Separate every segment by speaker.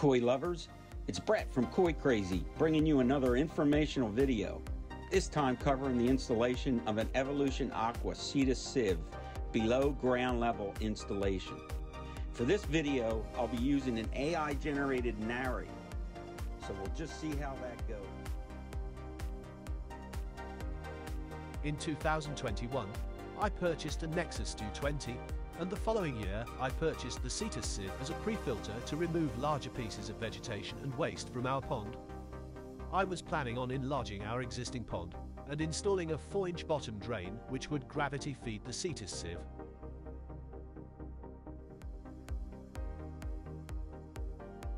Speaker 1: koi lovers, it's Brett from Koi Crazy bringing you another informational video, this time covering the installation of an Evolution Aqua Cetus Sieve below ground level installation. For this video, I'll be using an AI generated narrator, so we'll just see how that goes.
Speaker 2: In 2021, I purchased a Nexus 220, and the following year I purchased the Cetus Sieve as a pre-filter to remove larger pieces of vegetation and waste from our pond. I was planning on enlarging our existing pond and installing a 4-inch bottom drain which would gravity feed the Cetus Sieve.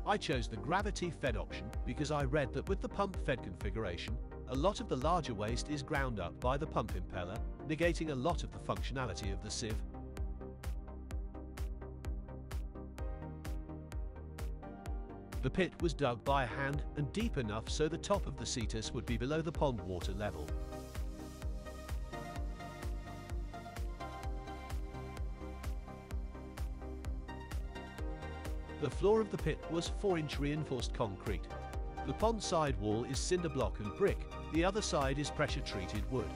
Speaker 2: I chose the gravity-fed option because I read that with the pump-fed configuration, a lot of the larger waste is ground up by the pump impeller, negating a lot of the functionality of the sieve. The pit was dug by hand and deep enough so the top of the Cetus would be below the pond water level. The floor of the pit was 4-inch reinforced concrete. The pond side wall is cinder block and brick, the other side is pressure-treated wood.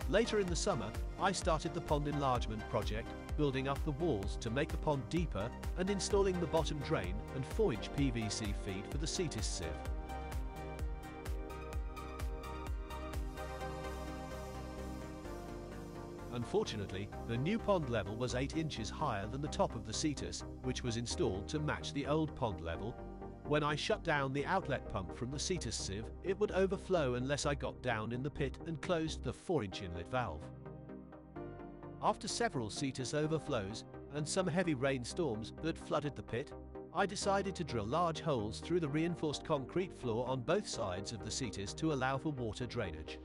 Speaker 2: Later in the summer, I started the pond enlargement project, building up the walls to make the pond deeper and installing the bottom drain and 4-inch PVC feed for the Cetus Sieve. Unfortunately, the new pond level was 8 inches higher than the top of the Cetus, which was installed to match the old pond level. When I shut down the outlet pump from the Cetus Sieve, it would overflow unless I got down in the pit and closed the 4-inch inlet valve. After several Cetus overflows and some heavy rainstorms that flooded the pit, I decided to drill large holes through the reinforced concrete floor on both sides of the Cetus to allow for water drainage.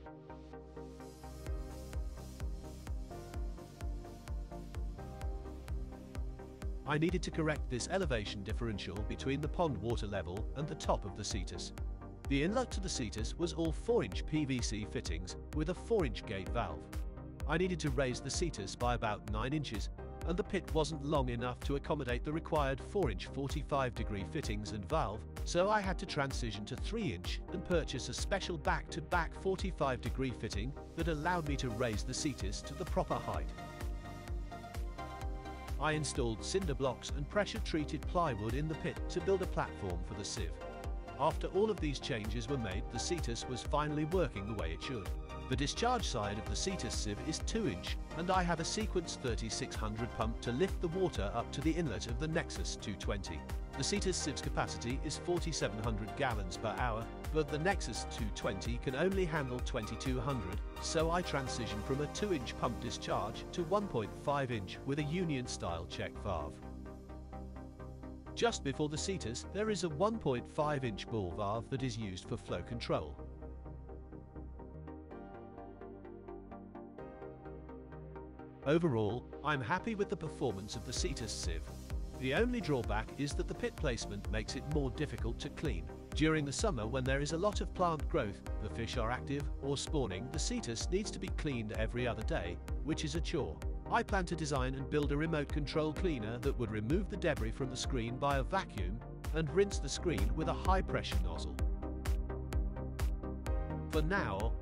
Speaker 2: I needed to correct this elevation differential between the pond water level and the top of the Cetus. The inlet to the Cetus was all 4-inch PVC fittings with a 4-inch gate valve. I needed to raise the Cetus by about 9 inches, and the pit wasn't long enough to accommodate the required 4-inch 45-degree fittings and valve, so I had to transition to 3-inch and purchase a special back-to-back 45-degree fitting that allowed me to raise the Cetus to the proper height. I installed cinder blocks and pressure-treated plywood in the pit to build a platform for the sieve. After all of these changes were made, the Cetus was finally working the way it should. The discharge side of the Cetus Sieve is 2-inch, and I have a Sequence 3600 pump to lift the water up to the inlet of the Nexus 220. The Cetus Sieve's capacity is 4,700 gallons per hour, but the Nexus 220 can only handle 2,200, so I transitioned from a 2-inch pump discharge to 1.5-inch with a union-style check valve. Just before the Cetus, there is a 1.5-inch ball valve that is used for flow control. Overall, I'm happy with the performance of the Cetus Sieve. The only drawback is that the pit placement makes it more difficult to clean. During the summer, when there is a lot of plant growth, the fish are active or spawning, the Cetus needs to be cleaned every other day, which is a chore. I plan to design and build a remote control cleaner that would remove the debris from the screen by a vacuum and rinse the screen with a high-pressure nozzle. For now,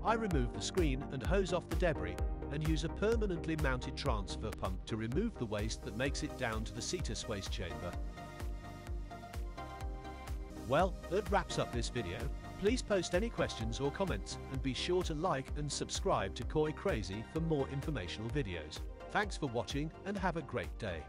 Speaker 2: I remove the screen and hose off the debris and use a permanently mounted transfer pump to remove the waste that makes it down to the Cetus waste chamber. Well, that wraps up this video. Please post any questions or comments and be sure to like and subscribe to Koi Crazy for more informational videos. Thanks for watching and have a great day.